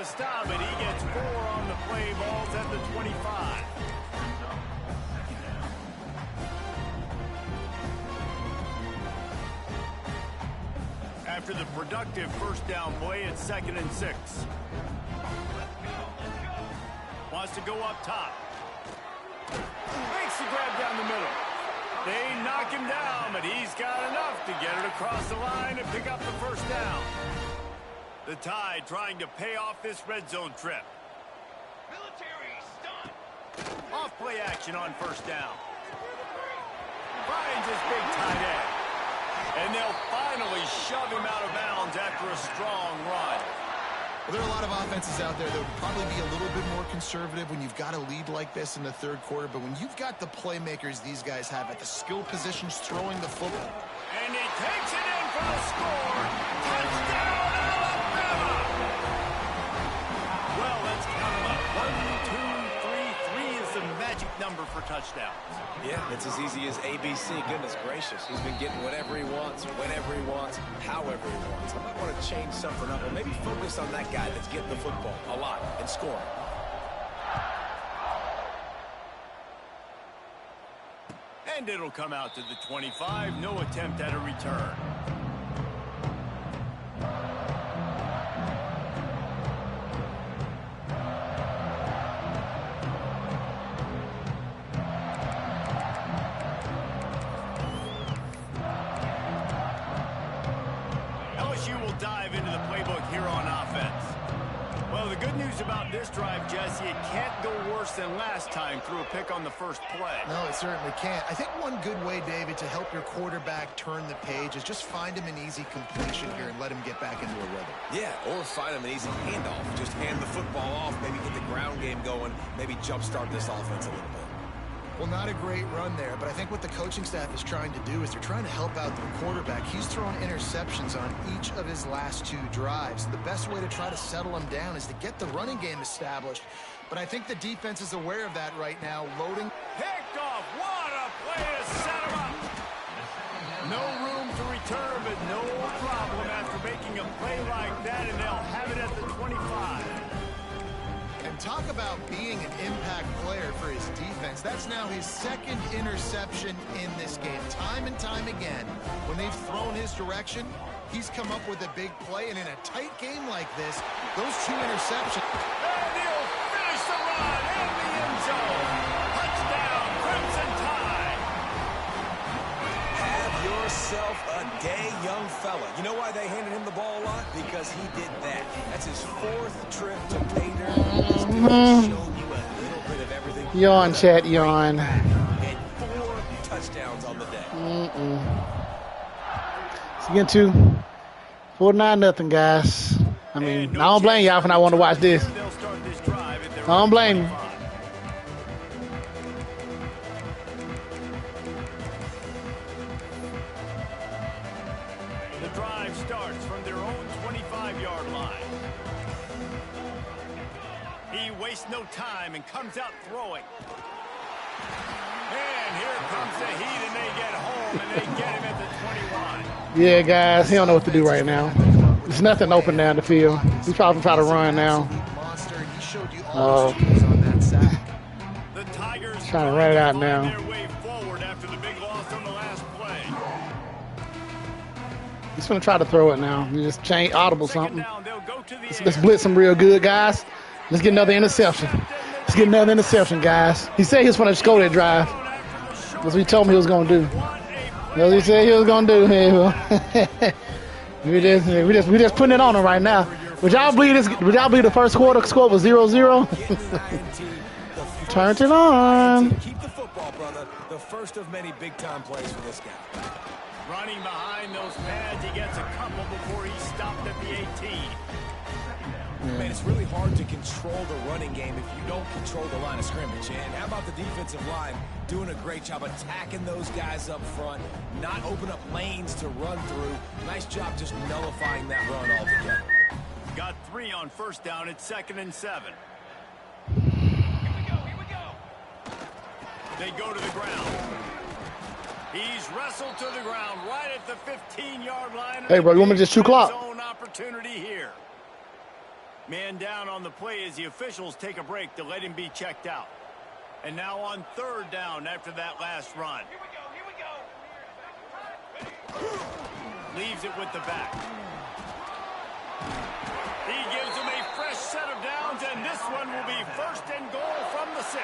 to stop it. He gets 4 on the play. Ball's at the 25. After the productive first down play, it's 2nd and 6. Wants to go up top. Makes the grab down the middle. They knock him down, but he's got enough to get it across the line and pick up the first down. The Tide trying to pay off this red zone trip. Military stunt. Off play action on first down. Finds his big tight end. And they'll finally shove him out of bounds after a strong run. Well, there are a lot of offenses out there that would probably be a little bit more conservative when you've got a lead like this in the third quarter. But when you've got the playmakers these guys have at the skill positions throwing the football. And he takes it in for the score. Touchdown, Alabama! Well, let's count them up. 1, 2, 3. 3 is the magic number for touchdowns. Yeah, it's as easy as ABC. Goodness gracious. He's been getting whatever he wants, whenever he wants, however he wants. I might want to change something up or maybe focus on that guy that's getting the football a lot and scoring. And it'll come out to the 25. No attempt at a return. Dive into the playbook here on offense. Well, the good news about this drive, Jesse, it can't go worse than last time through a pick on the first play. No, it certainly can't. I think one good way, David, to help your quarterback turn the page is just find him an easy completion here and let him get back into a rhythm. Yeah, or find him an easy handoff. Just hand the football off, maybe get the ground game going, maybe jumpstart this offense a little bit. Well, not a great run there, but I think what the coaching staff is trying to do is they're trying to help out their quarterback. He's thrown interceptions on each of his last 2 drives. The best way to try to settle him down is to get the running game established. But I think the defense is aware of that right now, loading. Picked off. What a play to set him up. No room to return, but no problem after making a play like that, and they'll have it at the 25. And talk about being an impact player for his defense. That's now his 2nd interception in this game. Time and time again, when they've thrown his direction, he's come up with a big play. And in a tight game like this, those 2 interceptions. And he'll finish the run in the end zone. Touchdown, Crimson Tide. Have yourself a day, young fella. You know why they handed him the ball a lot? Because he did that. That's his 4th trip to pay dirt. Yawn, chat, yawn. And 4 touchdowns on the day. It's getting to 49-0, guys. I mean, I don't blame y'all for not wanting to watch this. I don't blame you. The drive starts from their own 25-yard line. He wastes no time and comes out throwing. And here comes the heat, and they get home, and they get him at the 21. Yeah, guys, he don't know what to do right now. There's nothing open down the field. He's probably trying to run now. The Tigers trying to run it out now. their way forward after the big loss on the last play. He's going to try to throw it now. You just change audible something. Let's blitz him real good, guys. Let's get another interception. Let's get another interception, guys. He said he was going to score that drive. That's what he told me he was going to do. That's what he said he was going to do. we just putting it on him right now. Would y'all believe this? Would y'all believe the first quarter score was 0-0? Turned it on. Keep the football, brother. The first of many big-time plays for this guy. Running behind those pads, he gets a couple before he stopped at the 18. Man, it's really hard to control the running game if you don't control the line of scrimmage. And how about the defensive line doing a great job attacking those guys up front, not open up lanes to run through. Nice job just nullifying that run altogether. Got 3 on first down. It's 2nd and 7. Here we go. They go to the ground. He's wrestled to the ground right at the 15-yard line. Hey, bro, you want me to just 2 clock? Zone opportunity here. Man down on the play as the officials take a break to let him be checked out. And now on 3rd down after that last run. Leaves it with the back. He gives them a fresh set of downs, and this one will be 1st and goal from the 6.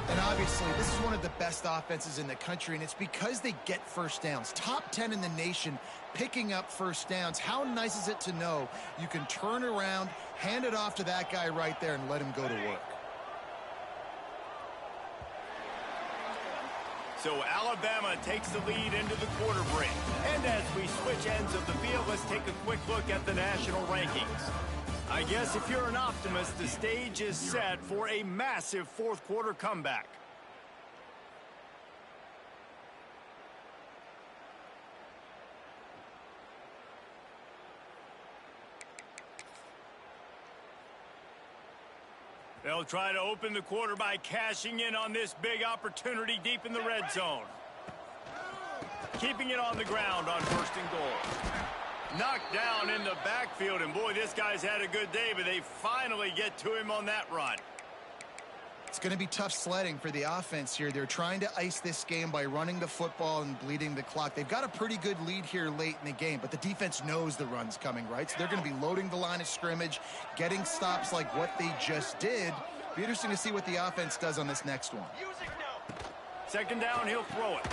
And obviously, this is one of the best offenses in the country, and it's because they get first downs. Top 10 in the nation picking up first downs. How nice is it to know you can turn around, hand it off to that guy right there, and let him go to work? So Alabama takes the lead into the quarter break. And as we switch ends of the field, let's take a quick look at the national rankings. I guess if you're an optimist, the stage is set for a massive 4th quarter comeback. They'll try to open the quarter by cashing in on this big opportunity deep in the red zone. Keeping it on the ground on 1st and goal. Knocked down in the backfield, and boy, this guy's had a good day, but they finally get to him on that run. It's going to be tough sledding for the offense here. They're trying to ice this game by running the football and bleeding the clock. They've got a pretty good lead here late in the game, but the defense knows the run's coming, right? So they're going to be loading the line of scrimmage, getting stops like what they just did. Be interesting to see what the offense does on this next one. 2nd down, he'll throw it.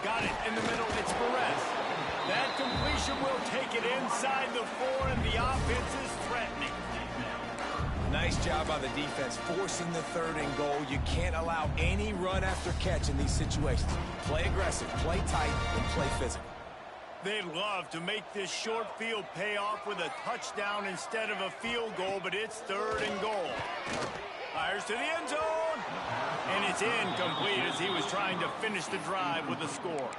Got it in the middle. It's Perez. That completion will take it inside the 4, and the offense is threatening. Nice job by the defense forcing the 3rd and goal. You can't allow any run after catch in these situations. Play aggressive, play tight, and play physical. They'd love to make this short field pay off with a touchdown instead of a field goal, but it's 3rd and goal. Fires to the end zone, and it's incomplete as he was trying to finish the drive with a score.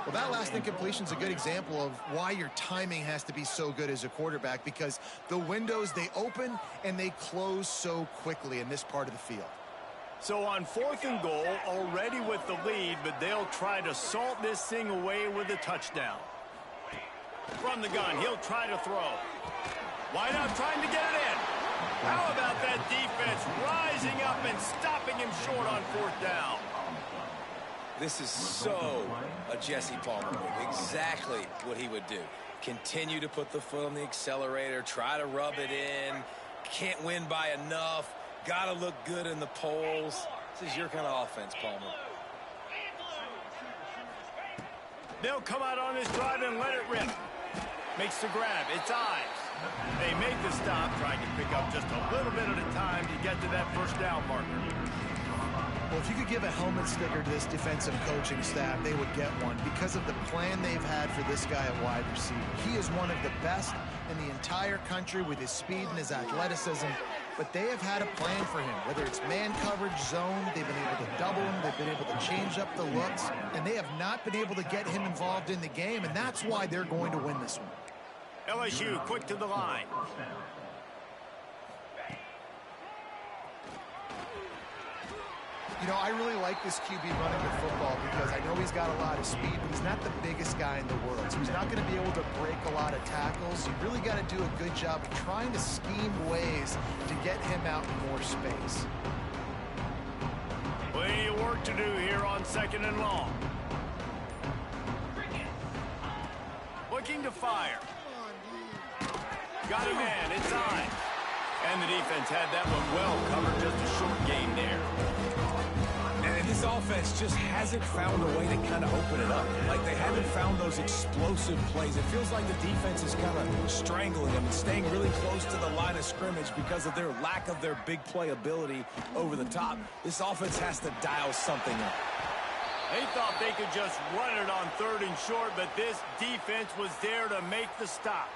Well, that last incompletion is a good example of why your timing has to be so good as a quarterback, because the windows, they open and they close so quickly in this part of the field. So on 4th and goal, already with the lead, but they'll try to salt this thing away with a touchdown. From the gun, he'll try to throw. Wide out trying to get it in. How about that defense rising up and stopping him short on 4th down? This is so a Jesse Palmer move. Exactly what he would do. Continue to put the foot on the accelerator, try to rub it in. Can't win by enough. Got to look good in the polls. This is your kind of offense, Palmer. They'll come out on this drive and let it rip. Makes the grab. It's Ives. They make the stop, trying to pick up just a little bit at a time to get to that 1st down marker. Well, if you could give a helmet sticker to this defensive coaching staff, they would get one because of the plan they've had for this guy at wide receiver. He is one of the best in the entire country with his speed and his athleticism, but they have had a plan for him. Whether it's man coverage, zone, they've been able to double him, they've been able to change up the looks, and they have not been able to get him involved in the game, and that's why they're going to win this one. LSU quick to the line. You know, I really like this QB running the football because I know he's got a lot of speed, but he's not the biggest guy in the world. So he's not going to be able to break a lot of tackles. You really got to do a good job of trying to scheme ways to get him out in more space. Plenty of work to do here on 2nd and long. Looking to fire. Got him in. It's on. And the defense had that one well covered. Just a short gain there. And this offense just hasn't found a way to kind of open it up. Like, they haven't found those explosive plays. It feels like the defense is kind of strangling them and staying really close to the line of scrimmage because of their lack of their big play ability over the top. This offense has to dial something up. They thought they could just run it on 3rd and short, but this defense was there to make the stop.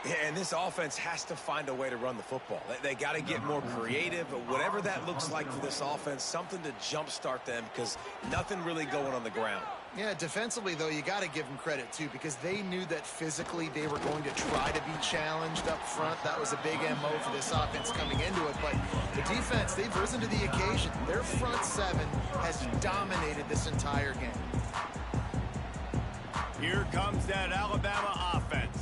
Yeah, and this offense has to find a way to run the football. They got to get more creative, but whatever that looks like for this offense, something to jumpstart them because nothing really going on the ground. Yeah, defensively, though, you got to give them credit, too, because they knew that physically they were going to try to be challenged up front. That was a big MO for this offense coming into it. But the defense, they've risen to the occasion. Their front 7 has dominated this entire game. Here comes that Alabama offense.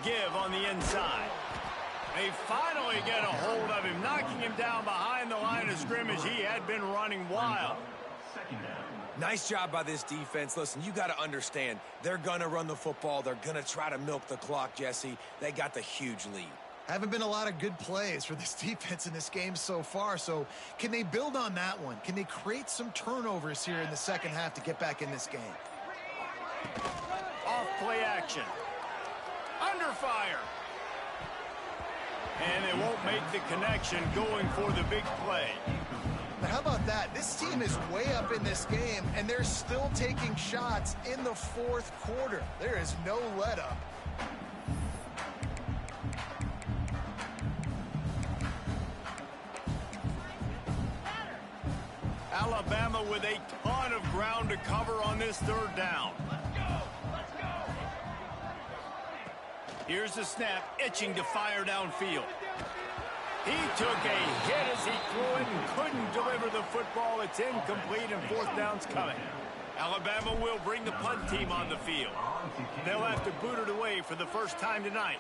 give on the inside. They finally get a hold of him, knocking him down behind the line of scrimmage. He had been running wild. Nice job by this defense. Listen, you got to understand, they're going to run the football. They're going to try to milk the clock, Jesse. They got the huge lead. Haven't been a lot of good plays for this defense in this game so far, so can they build on that one? Can they create some turnovers here in the second half to get back in this game? Off play action. Under fire. And they won't make the connection going for the big play. But how about that? This team is way up in this game, and they're still taking shots in the fourth quarter. There is no let-up. Alabama with a ton of ground to cover on this third down. Here's the snap, itching to fire downfield. He took a hit as he threw it and couldn't deliver the football. It's incomplete and fourth down's coming. Alabama will bring the punt team on the field. They'll have to boot it away for the first time tonight.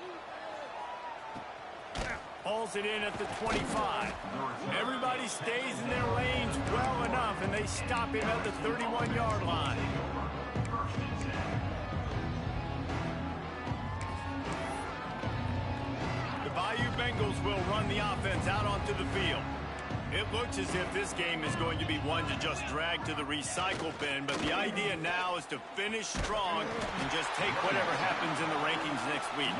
Hauls it in at the 25. Everybody stays in their lanes well enough, and they stop him at the 31-yard line. The Bayou Bengals will run the offense out onto the field. It looks as if this game is going to be one to just drag to the recycle bin, but the idea now is to finish strong and just take whatever happens in the rankings next week.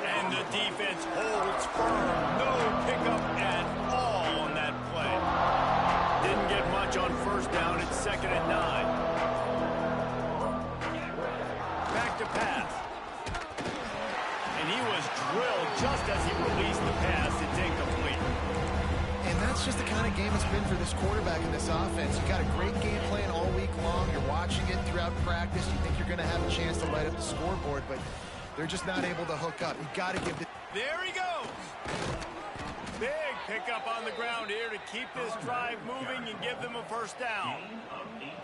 And the defense holds firm. No pickup at all on that play. Didn't get much on first down. It's 2nd and 9. Back to pass. And he was drilled just as he released the pass. It's incomplete. And that's just the kind of game it's been for this quarterback in this offense. You got a great game plan all week long. You're watching it throughout practice. You think you're going to have a chance to light up the scoreboard, but they're just not able to hook up. You got to give it. There he goes. Big pickup on the ground here to keep this drive moving and give them a first down.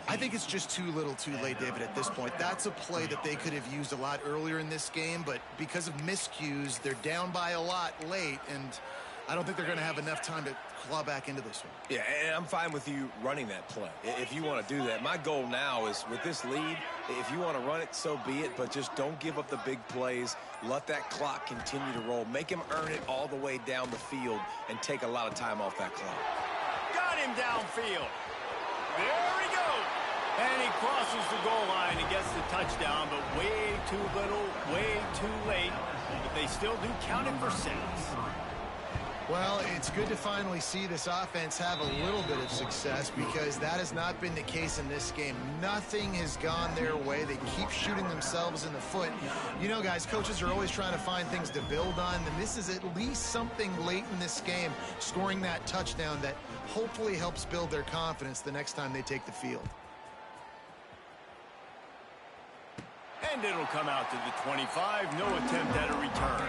I think it's just too little too late, David, at this point. That's a play that they could have used a lot earlier in this game, but because of miscues, they're down by a lot late, and I don't think they're going to have enough time to claw back into this one. Yeah, and I'm fine with you running that play if you want to do that. My goal now is with this lead, if you want to run it, so be it, but just don't give up the big plays. Let that clock continue to roll. Make him earn it all the way down the field and take a lot of time off that clock. Got him downfield. There he goes. And he crosses the goal line and gets the touchdown, but way too little, way too late. But they still do count it for 6. Well, it's good to finally see this offense have a little bit of success because that has not been the case in this game. Nothing has gone their way. They keep shooting themselves in the foot. You know, guys, coaches are always trying to find things to build on, and this is at least something late in this game, scoring that touchdown that hopefully helps build their confidence the next time they take the field. And it'll come out to the 25. No attempt at a return.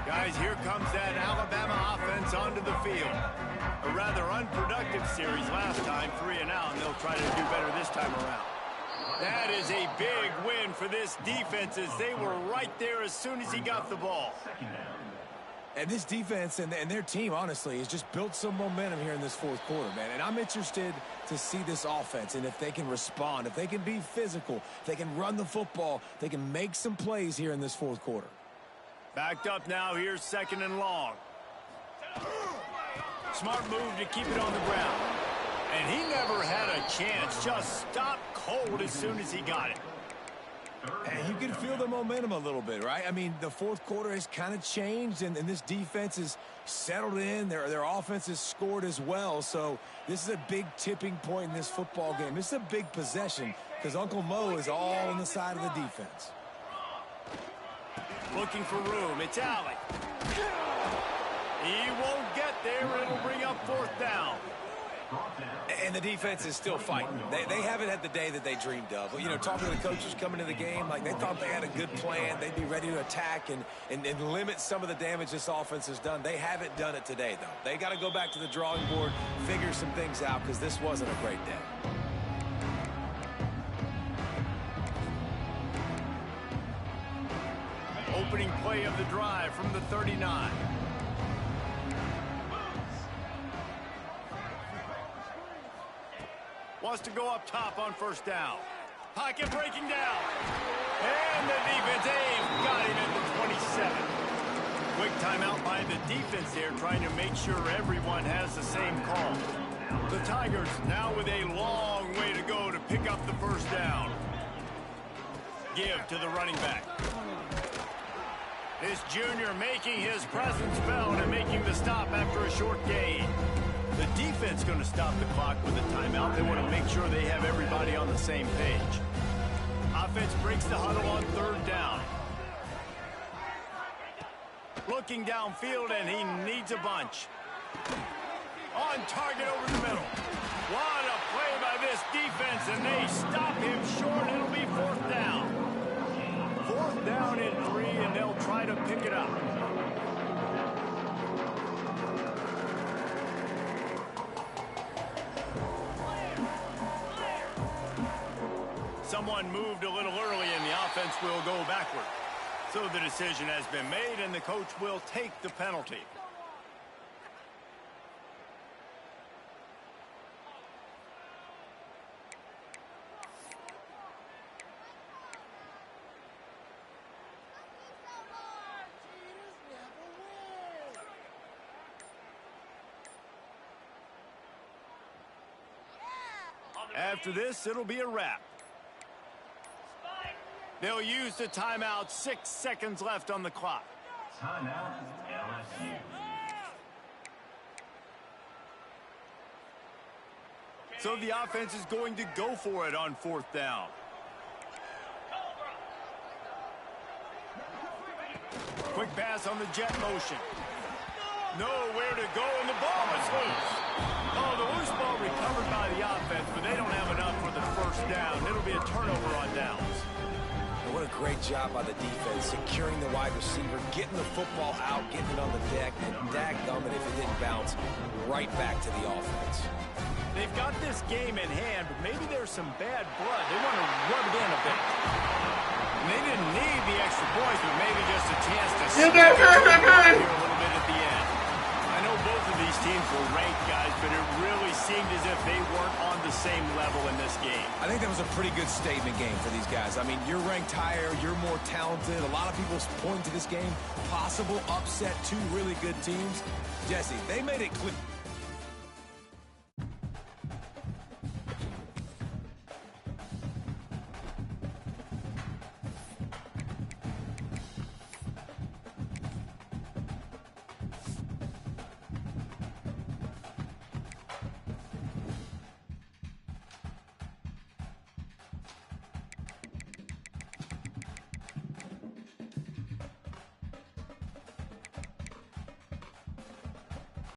Guys, here comes that Alabama offense onto the field. A rather unproductive series last time, 3 and out, and they'll try to do better this time around. That is a big win for this defense as they were right there as soon as he got the ball. And this defense and their team, honestly, has just built some momentum here in this fourth quarter, man. And I'm interested to see this offense and if they can respond, if they can be physical, if they can run the football, they can make some plays here in this fourth quarter. Backed up now, here's 2nd and long. Smart move to keep it on the ground. And he never had a chance, just stopped cold as soon as he got it. And you can feel the momentum a little bit, right? I mean, the fourth quarter has kind of changed, and this defense is settled in. Their offense has scored as well. So this is a big tipping point in this football game. This is a big possession because Uncle Mo is all on the side of the defense. Looking for room. It's Allen. He won't get there. It'll bring up 4th down. And the defense is still fighting. They haven't had the day that they dreamed of. You know, talking to the coaches coming into the game, like they thought they had a good plan. They'd be ready to attack and limit some of the damage this offense has done. They haven't done it today, though. They got to go back to the drawing board, figure some things out, because this wasn't a great day. Opening play of the drive from the 39. Wants to go up top on first down. Pocket breaking down. And the defense got him at the 27. Quick timeout by the defense there, trying to make sure everyone has the same call. The Tigers now with a long way to go to pick up the first down. Give to the running back. This junior making his presence felt and making the stop after a short gain. The defense going to stop the clock with a timeout. They want to make sure they have everybody on the same page. Offense breaks the huddle on third down. Looking downfield, and he needs a bunch. On target over the middle. What a play by this defense, and they stop him short. It'll be fourth down. Fourth down and 3, and they'll try to pick it up. Someone moved a little early, and the offense will go backward. So the decision has been made, and the coach will take the penalty. After this, it'll be a wrap. They'll use the timeout. 6 seconds left on the clock. Timeout, LSU. So the offense is going to go for it on fourth down. Quick pass on the jet motion. Nowhere to go, and the ball is loose. Oh, the loose ball recovered by the offense, but they don't have enough for the first down. It'll be a turnover on downs. And what a great job by the defense, securing the wide receiver, getting the football out, getting it on the deck, and dadgummit if it didn't bounce, right back to the offense. They've got this game in hand, but maybe there's some bad blood. They want to rub it in a bit. And they didn't need the extra points, but maybe just a chance to here a little bit at the end. I know both of these teams were ranked, guys, but it really seemed as if they weren't on the same level in this game. I think that was a pretty good statement game for these guys. I mean, you're ranked higher, you're more talented. A lot of people point to this game. Possible upset, two really good teams. Jesse, they made it clear.